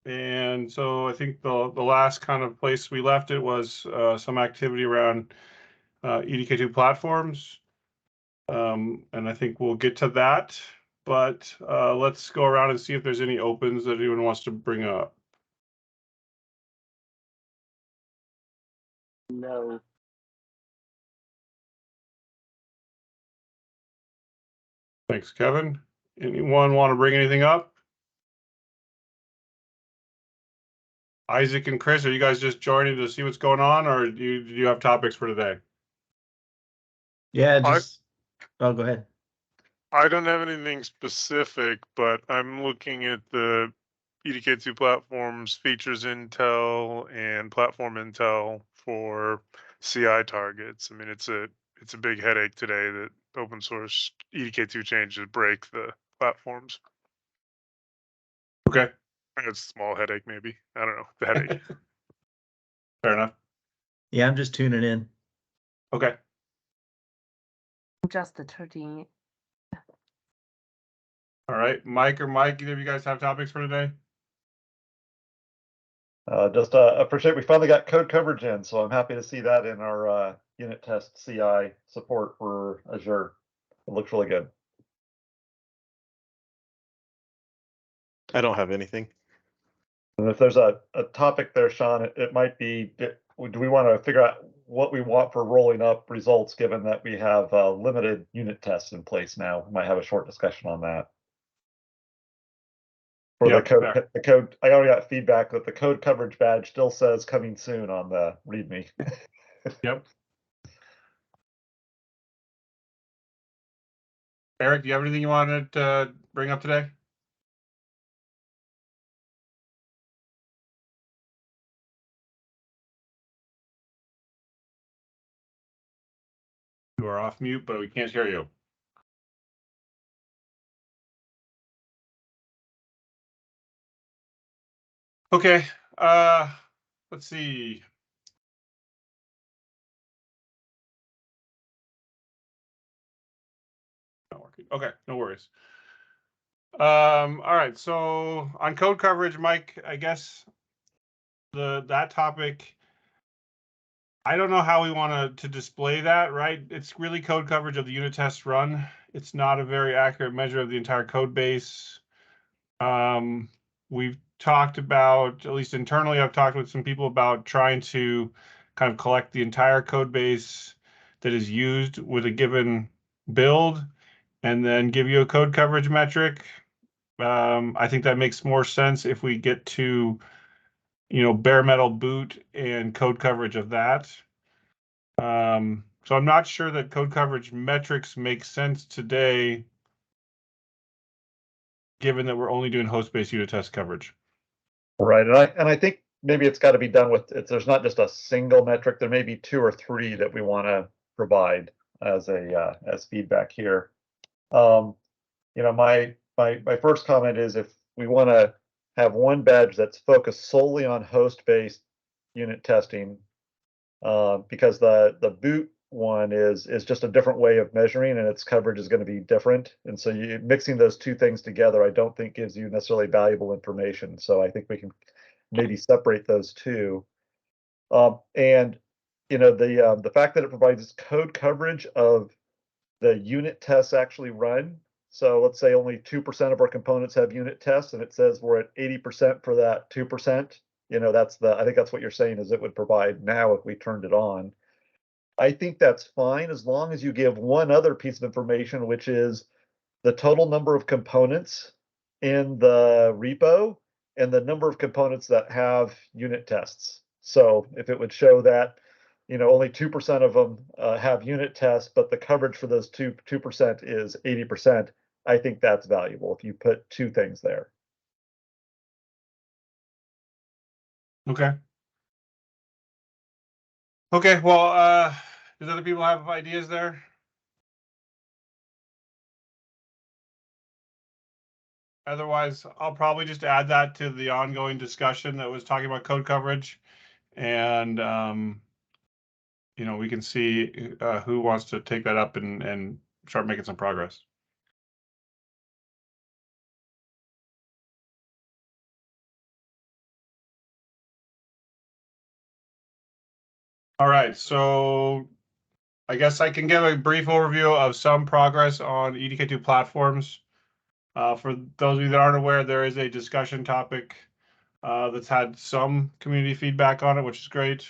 And so I think the last kind of place we left it was some activity around EDK2 platforms. And I think we'll get to that, but let's go around and see if there's any opens that anyone wants to bring up. No. Thanks, Kevin. Anyone want to bring anything up? Isaac and Chris, are you guys just joining to see what's going on, or do you have topics for today? Yeah, just go ahead. I don't have anything specific, but I'm looking at the EDK2 platforms features intel and platform intel for CI targets. I mean, it's a big headache today that open source EDK2 changes break the platforms. Okay. It's a small headache, maybe. I don't know. The headache. Fair enough. Yeah, I'm just tuning in. Okay. Just the 13. All right, Mike or Mike, either of you guys have topics for today? Just appreciate we finally got code coverage in, so I'm happy to see that in our unit test CI support for Azure. It looks really good. I don't have anything. And if there's a topic there, Sean, it might be, do we want to figure out what we want for rolling up results, given that we have limited unit tests in place now? We might have a short discussion on that. For the code, I already got feedback that the code coverage badge still says coming soon on the README. Yep. Eric, do you have anything you wanted to bring up today? You are off mute, but we can't hear you. Okay, let's see. Not working. Okay, no worries. All right, so on code coverage, Mike, I guess that topic, I don't know how we want to display that, right? It's really code coverage of the unit test run. It's not a very accurate measure of the entire code base. We've talked about, at least internally, I've talked with some people about trying to kind of collect the entire code base that is used with a given build and then give you a code coverage metric. I think that makes more sense if we get to, bare metal boot and code coverage of that. So I'm not sure that code coverage metrics make sense today, given that we're only doing host-based unit test coverage. Right, and I think maybe it's got to be done with, there's not just a single metric. There may be 2 or 3 that we want to provide as feedback here. My first comment is if we want to have one badge that's focused solely on host-based unit testing, because the boot one is just a different way of measuring and its coverage is going to be different. And so mixing those 2 things together, I don't think gives you necessarily valuable information. So I think we can maybe separate those 2. And the fact that it provides code coverage of the unit tests actually run. So let's say only 2% of our components have unit tests, and it says we're at 80% for that 2%. I think that's what you're saying is it would provide now if we turned it on. I think that's fine as long as you give one other piece of information, which is the total number of components in the repo and the number of components that have unit tests. So if it would show that, only 2% of them have unit tests, but the coverage for those 2% is 80%, I think that's valuable if you put 2 things there. Okay. Okay, well, does other people have ideas there? Otherwise, I'll probably just add that to the ongoing discussion that was talking about code coverage. And, we can see who wants to take that up and start making some progress. All right, so I guess I can give a brief overview of some progress on EDK2 platforms. For those of you that aren't aware, there is a discussion topic that's had some community feedback on it, which is great.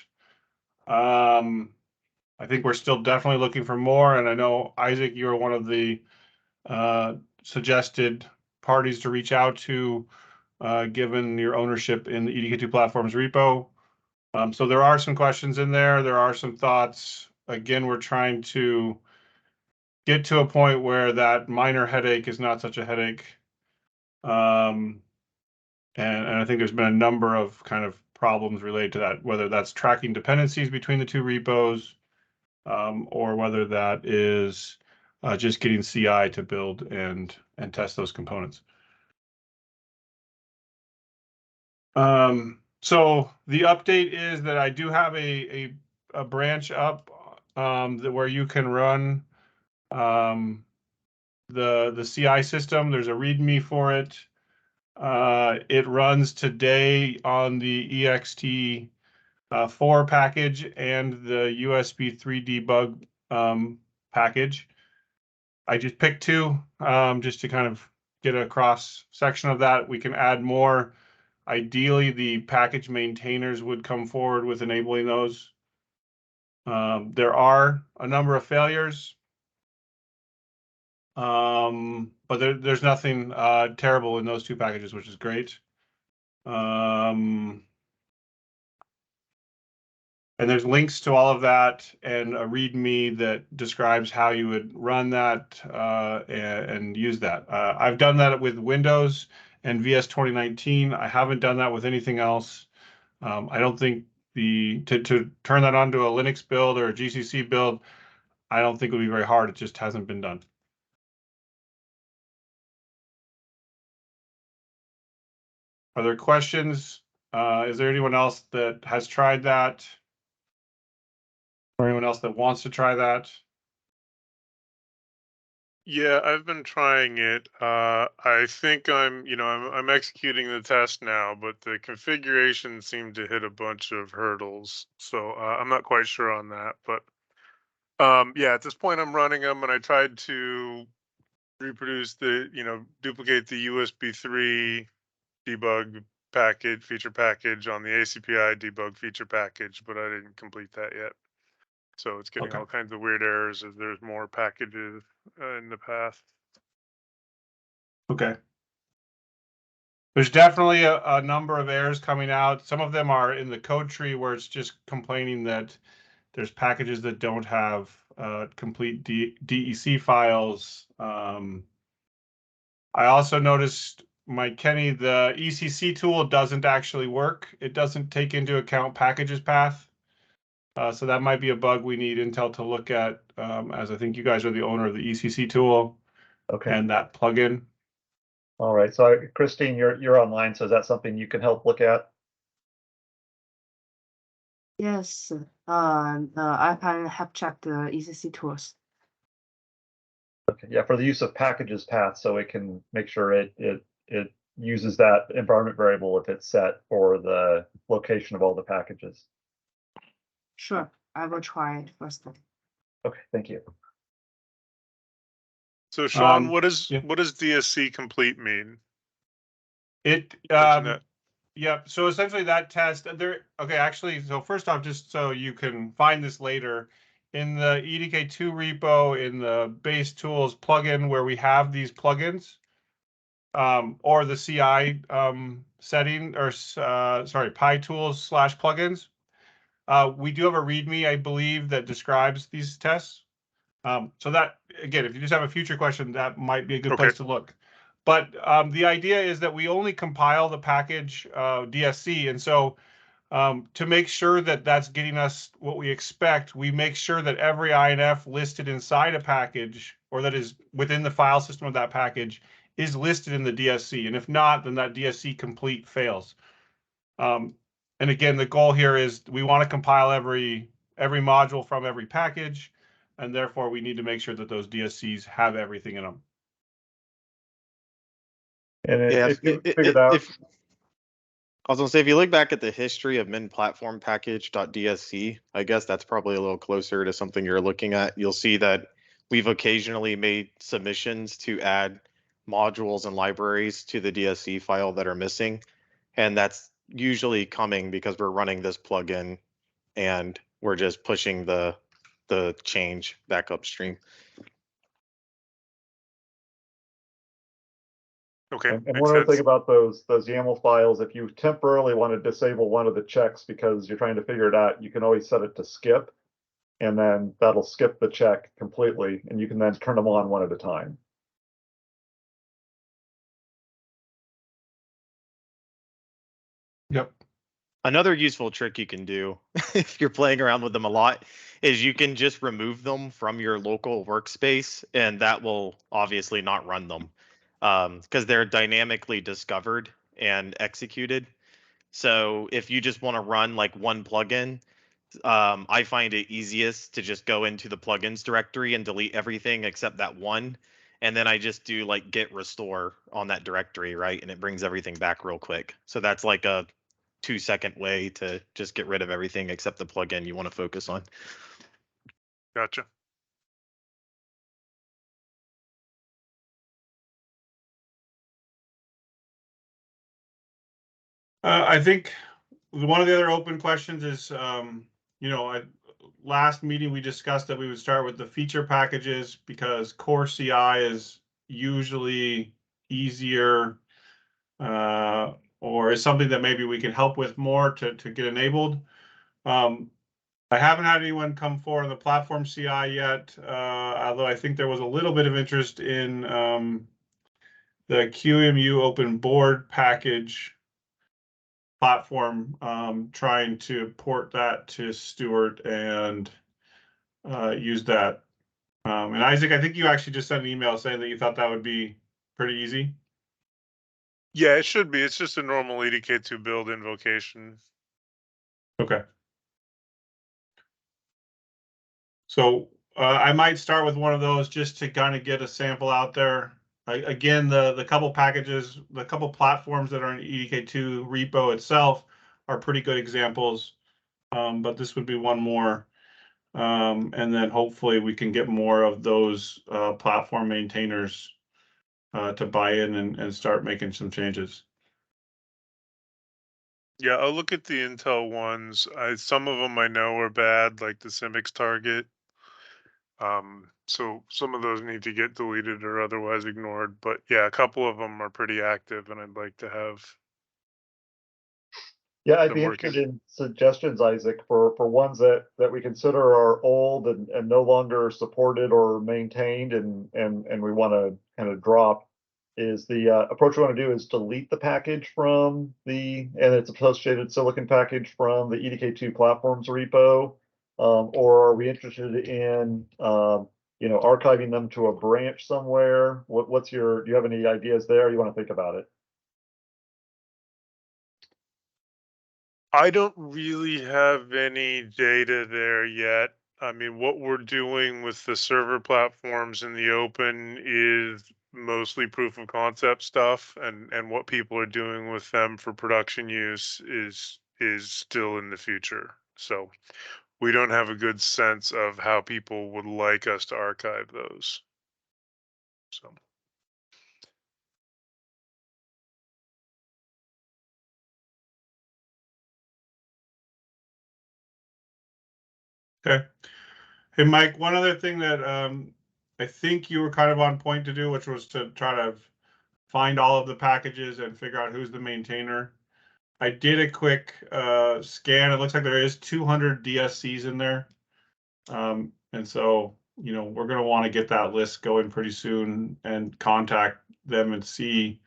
I think we're still definitely looking for more, and I know, Isaac, you were one of the suggested parties to reach out to, given your ownership in the EDK2 platforms repo. So there are some questions in there. There are some thoughts. Again, we're trying to get to a point where that minor headache is not such a headache. And I think there's been a number of kind of problems related to that, whether that's tracking dependencies between the two repos, or whether that is just getting CI to build and test those components. So the update is that I do have a branch up where you can run the CI system. There's a README for it. It runs today on the ext 4 package and the USB 3 debug package. I just picked two just to kind of get a cross section of that. We can add more. Ideally, the package maintainers would come forward with enabling those. There are a number of failures, but there's nothing terrible in those two packages, which is great. And there's links to all of that and a README that describes how you would run that and use that. I've done that with Windows and VS 2019. I haven't done that with anything else. I don't think to turn that onto a Linux build or a GCC build, I don't think it would be very hard. It just hasn't been done. Are there questions? Is there anyone else that has tried that? Or anyone else that wants to try that? Yeah, I've been trying it. I think I'm executing the test now, but the configuration seemed to hit a bunch of hurdles. So I'm not quite sure on that. But yeah, at this point I'm running them, and I tried to reproduce duplicate the USB 3 debug feature package on the ACPI debug feature package, but I didn't complete that yet. So it's getting Okay. all kinds of weird errors as there's more packages in the path. Okay. There's definitely a number of errors coming out. Some of them are in the code tree where it's just complaining that there's packages that don't have complete DEC files. I also noticed, Mike Kenny, the ECC tool doesn't actually work. It doesn't take into account packages path. So that might be a bug we need Intel to look at, as I think you guys are the owner of the ECC tool Okay. and that plugin. All right. So Christine, you're online. So is that something you can help look at? Yes, I have checked the ECC tools. Okay. Yeah, for the use of packages path, so it can make sure it uses that environment variable if it's set for the location of all the packages. Sure, I will try it first. Okay, thank you. So Sean, what does yeah. DSC complete mean? It Mention that. yeah, so essentially that test there. Okay, actually, so first off, just so you can find this later in the EDK2 repo in the base tools plugin where we have these plugins, or the CI setting, or sorry, PyTools / plugins. We do have a README, I believe, that describes these tests. So that, again, if you just have a future question, that might be a good place to look. But the idea is that we only compile the package DSC. And so to make sure that that's getting us what we expect, we make sure that every INF listed inside a package, or that is within the file system of that package, is listed in the DSC. And if not, then that DSC complete fails. And again, the goal here is we want to compile every module from every package, and therefore we need to make sure that those DSCs have everything in them. And Yeah, if you figured out, I was gonna say, if you look back at the history of min platform package.dsc, I guess that's probably a little closer to something you're looking at. You'll see that we've occasionally made submissions to add modules and libraries to the DSC file that are missing. And that's usually coming because we're running this plugin and we're just pushing the change back upstream. Okay, And makes one other thing sense. about those YAML files, if you temporarily want to disable one of the checks because you're trying to figure it out, you can always set it to skip. And then that'll skip the check completely, and you can then turn them on one at a time. Yep. Another useful trick you can do if you're playing around with them a lot is you can just remove them from your local workspace, and that will obviously not run them because they're dynamically discovered and executed. So if you just want to run like one plugin, I find it easiest to just go into the plugins directory and delete everything except that one. And then I just do like git restore on that directory, right? And it brings everything back real quick. So that's like a 2-second way to just get rid of everything except the plugin you want to focus on. Gotcha. I think one of the other open questions is, last meeting we discussed that we would start with the feature packages because core CI is usually easier, or is something that maybe we can help with more to get enabled. I haven't had anyone come forward on the platform CI yet, although I think there was a little bit of interest in the QEMU open board package platform, trying to port that to Stewart and use that. And Isaac, I think you actually just sent an email saying that you thought that would be pretty easy. Yeah, it should be. It's just a normal EDK2 build invocation. Okay. So I might start with one of those just to kind of get a sample out there. Again, the couple packages, the couple platforms that are in EDK2 repo itself are pretty good examples, but this would be one more. And then hopefully we can get more of those platform maintainers to buy in and start making some changes. Yeah, I'll look at the Intel ones. Some of them I know are bad, like the Symix target. So some of those need to get deleted or otherwise ignored. But yeah, a couple of them are pretty active, and I'd like to have. Yeah, I'd them be working. interested in suggestions, Isaac, for ones that we consider are old and no longer supported or maintained and we want to kind of drop. Is the approach we want to do is delete the package from and its associated silicon package from the EDK2 platforms repo, or are we interested in archiving them to a branch somewhere? Do you have any ideas there? You want to think about it? I don't really have any data there yet. I mean, what we're doing with the server platforms in the open is mostly proof of concept stuff, and what people are doing with them for production use is still in the future. So we don't have a good sense of how people would like us to archive those. So. Okay. Hey, Mike, one other thing that I think you were kind of on point to do, which was to try to find all of the packages and figure out who's the maintainer. I did a quick scan. It looks like there is 200 DSCs in there. And so, we're going to want to get that list going pretty soon and contact them and see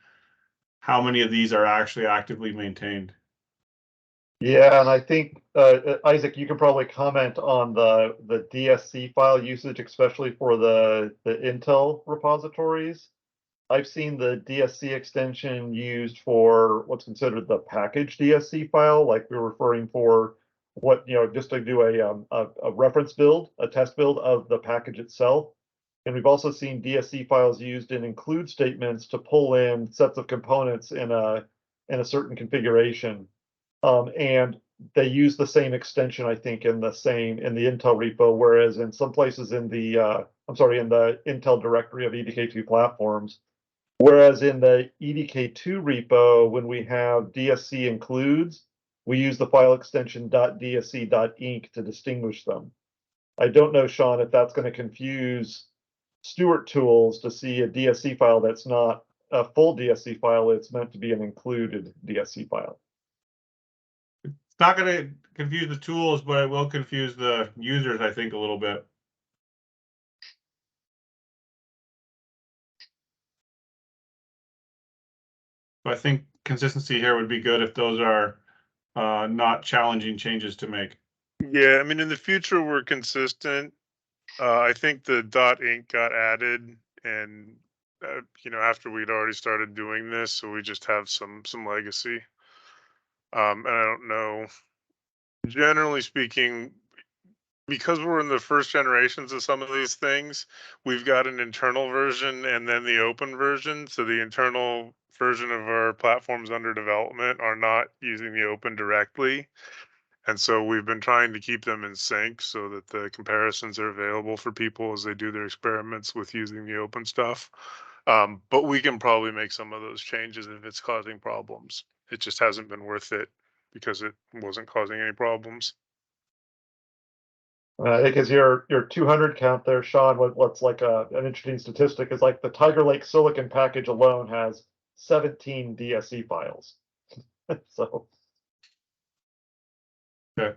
how many of these are actually actively maintained. Yeah, and I think Isaac, you can probably comment on the DSC file usage, especially for the Intel repositories. I've seen the DSC extension used for what's considered the package DSC file, like we're referring for just to do a reference build, a test build of the package itself. And we've also seen DSC files used in include statements to pull in sets of components in in a certain configuration. And they use the same extension, I think, in the Intel repo, whereas in some places in the Intel directory of EDK2 platforms, whereas in the EDK2 repo, when we have DSC includes, we use the file extension .dsc.inc to distinguish them. I don't know, Sean, if that's going to confuse Stewart tools to see a DSC file that's not a full DSC file. It's meant to be an included DSC file. It's not going to confuse the tools, but it will confuse the users, I think, a little bit. So I think consistency here would be good if those are not challenging changes to make. Yeah, I mean, in the future, we're consistent. I think the .inc got added, and after we'd already started doing this, so we just have some legacy. And I don't know. Generally speaking, because we're in the first generations of some of these things, we've got an internal version and then the open version. So the internal version of our platforms under development are not using the open directly. And so we've been trying to keep them in sync so that the comparisons are available for people as they do their experiments with using the open stuff. But we can probably make some of those changes if it's causing problems. It just hasn't been worth it because it wasn't causing any problems. I think as your 200 count there, Sean, what's like an interesting statistic is like the Tiger Lake Silicon package alone has 17 DSC files. So. Okay.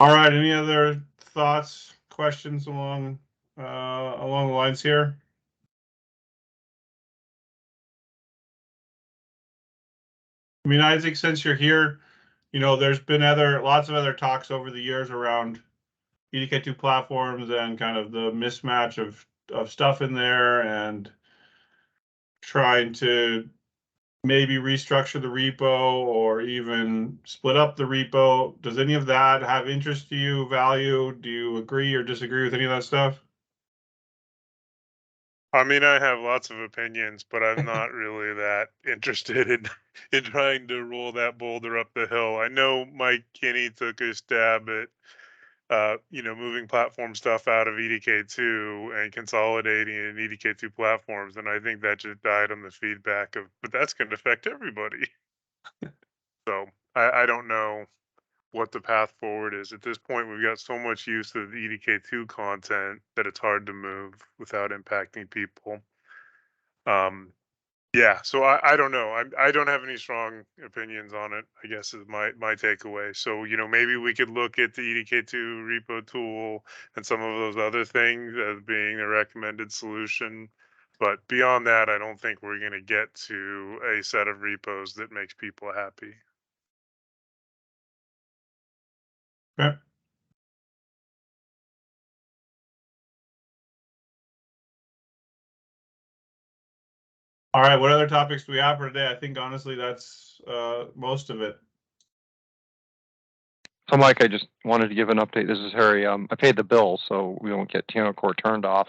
All right. Any other thoughts, questions along the lines here? I mean, Isaac, since you're here, there's been lots of other talks over the years around EDK2 platforms and kind of the mismatch of stuff in there and trying to maybe restructure the repo or even split up the repo. Does any of that have interest to you, value? Do you agree or disagree with any of that stuff? I mean, I have lots of opinions, but I'm not really that interested in trying to roll that boulder up the hill. I know Mike Kinney took a stab at moving platform stuff out of EDK2 and consolidating in EDK2 platforms, and I think that just died on the feedback of, but that's going to affect everybody. So I don't know what the path forward is. At this point, we've got so much use of EDK2 content that it's hard to move without impacting people. Yeah, so I don't know. I don't have any strong opinions on it, I guess is my takeaway. So, maybe we could look at the EDK2 repo tool and some of those other things as being a recommended solution. But beyond that, I don't think we're going to get to a set of repos that makes people happy. Okay. All right, what other topics do we have for today? I think honestly that's most of it. So Mike, I just wanted to give an update. This is Harry. I paid the bill, so we won't get Tianocore turned off,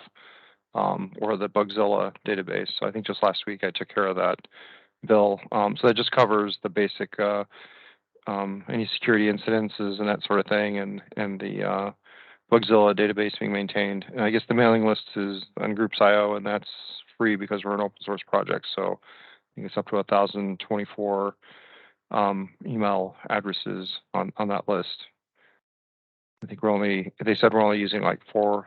or the Bugzilla database. So I think just last week I took care of that bill. So that just covers the basic any security incidences and that sort of thing, and the Bugzilla database being maintained. And I guess the mailing list is on Groups.io, and that's free because we're an open source project. So I think it's up to 1,024 email addresses on that list. I think they said we're only using like 300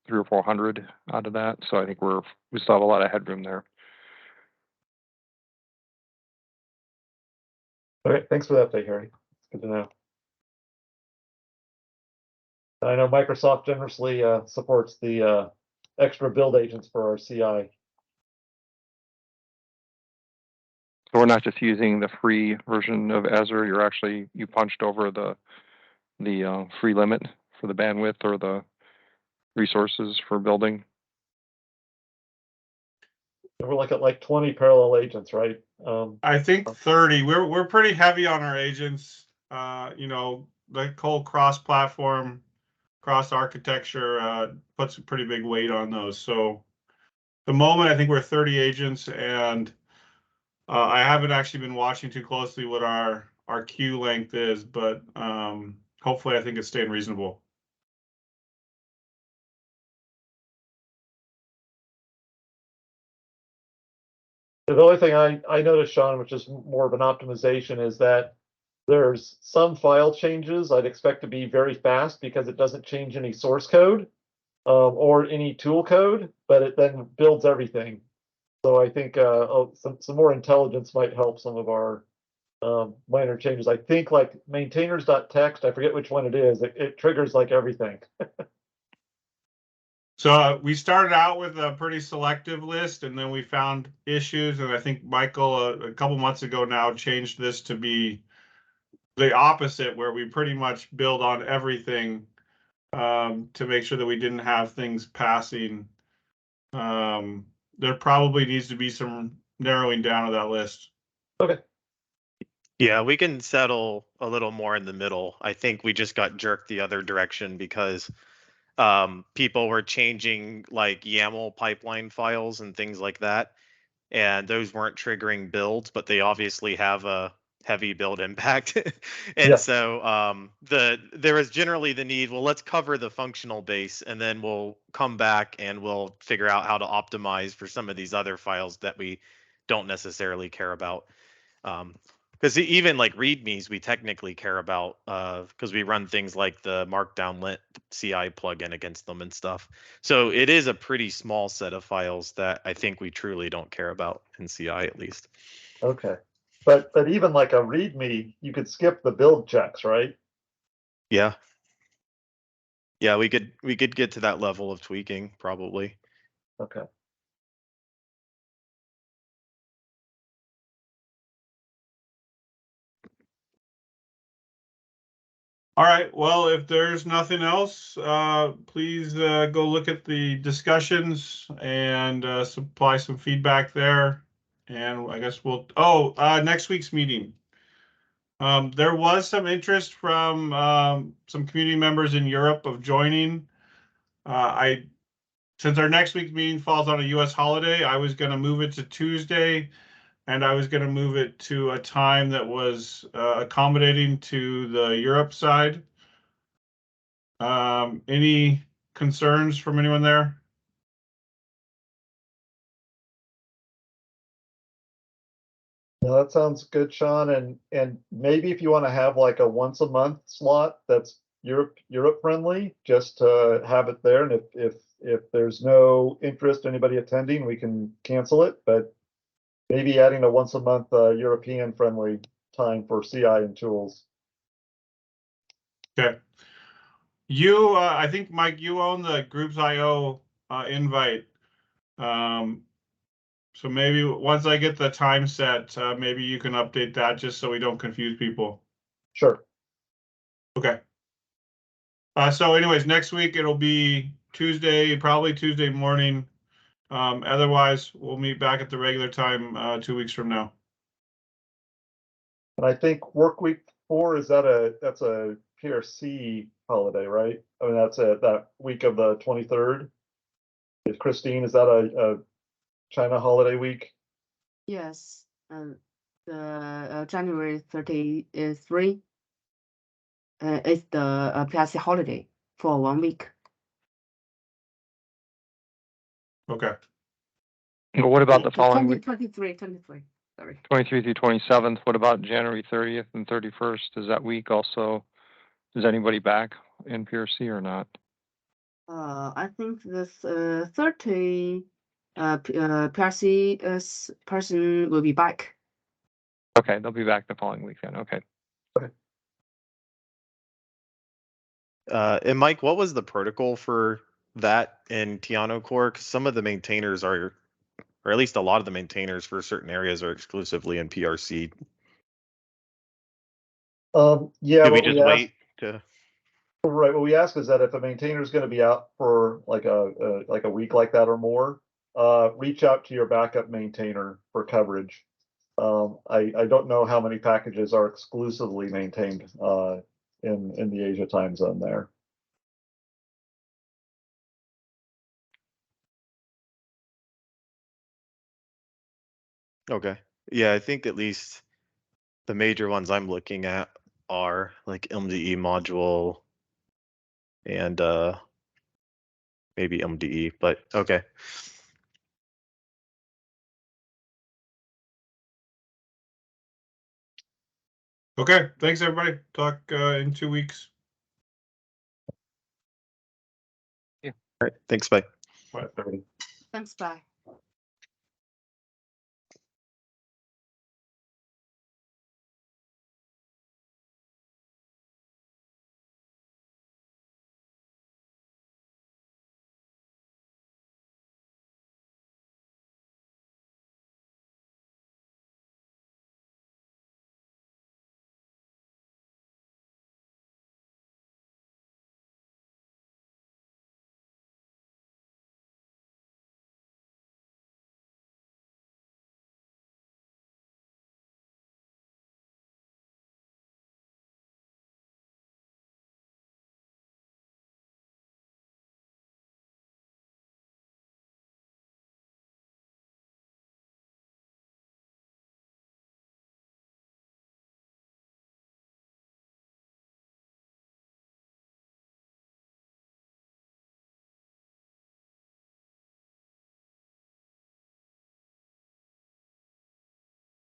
or 400 out of that. So I think we still have a lot of headroom there. All right, thanks for that update, Harry. It's good to know. I know Microsoft generously supports the extra build agents for our CI. So we're not just using the free version of Azure. You punched over the free limit for the bandwidth or the resources for building. We're looking at like 20 parallel agents, right? I think 30. We're pretty heavy on our agents. The whole cross-platform cross architecture puts a pretty big weight on those. So the moment I think we're 30 agents, and I haven't actually been watching too closely what our queue length is, but hopefully I think it's staying reasonable. The only thing I noticed, Sean, which is more of an optimization, is that there's some file changes I'd expect to be very fast because it doesn't change any source code or any tool code, but it then builds everything. So I think some more intelligence might help some of our minor changes. I think like maintainers.txt, I forget which one it is. It triggers like everything. So we started out with a pretty selective list, and then we found issues, and I think Michael a couple months ago now changed this to be the opposite, where we pretty much build on everything to make sure that we didn't have things passing. There probably needs to be some narrowing down of that list. Okay. Yeah, we can settle a little more in the middle. I think we just got jerked the other direction because people were changing like YAML pipeline files and things like that, and those weren't triggering builds, but they obviously have a heavy build impact. And Yeah. so there was generally the need, well, let's cover the functional base, and then we'll come back and we'll figure out how to optimize for some of these other files that we don't necessarily care about. Because even like readmes, we technically care about because we run things like the Markdown Lint CI plugin against them and stuff. So it is a pretty small set of files that I think we truly don't care about in CI, at least. Okay. But even like a README, you could skip the build checks, right? Yeah. Yeah, we could get to that level of tweaking probably. Okay. All right, well, if there's nothing else, please go look at the discussions and supply some feedback there. And I guess next week's meeting. There was some interest from some community members in Europe of joining. Since our next week's meeting falls on a US holiday, I was going to move it to Tuesday, and I was going to move it to a time that was accommodating to the Europe side. Any concerns from anyone there? No, that sounds good, Sean. And maybe if you want to have like a once a month slot that's Europe friendly, just to have it there. And if there's no interest, anybody attending, we can cancel it. But maybe adding a once a month European friendly time for CI and tools. Okay. I think Mike, you own the Groups.io invite. So maybe once I get the time set, maybe you can update that just so we don't confuse people. Sure. Okay. So anyways, next week it'll be Tuesday, probably Tuesday morning. Otherwise, we'll meet back at the regular time 2 weeks from now. And I think work week 4 that's a PRC holiday, right? I mean, that's that week of the 23rd. Christine, is that a China holiday week? Yes, the January 33 is the PRC holiday for 1 week. Okay. Well, what about the following week? 23, sorry. 23 through 27th. What about January 30th and 31st? Is that week also, is anybody back in PRC or not? I think this 30 PRC person will be back. Okay, they'll be back the following week then. Okay. And Mike, what was the protocol for that in Tianocore? Because some of the maintainers are, or at least a lot of the maintainers for certain areas are exclusively in PRC. Yeah. Did we just wait to? Right. What we ask is that if a maintainer is going to be out for like a week like that or more, reach out to your backup maintainer for coverage. I don't know how many packages are exclusively maintained in the Asia time zone there. Okay. Yeah, I think at least the major ones I'm looking at are like MDE module and maybe MDE, but okay. Okay, thanks everybody. Talk in 2 weeks. All right. Thanks, bye. Bye. Thanks, bye.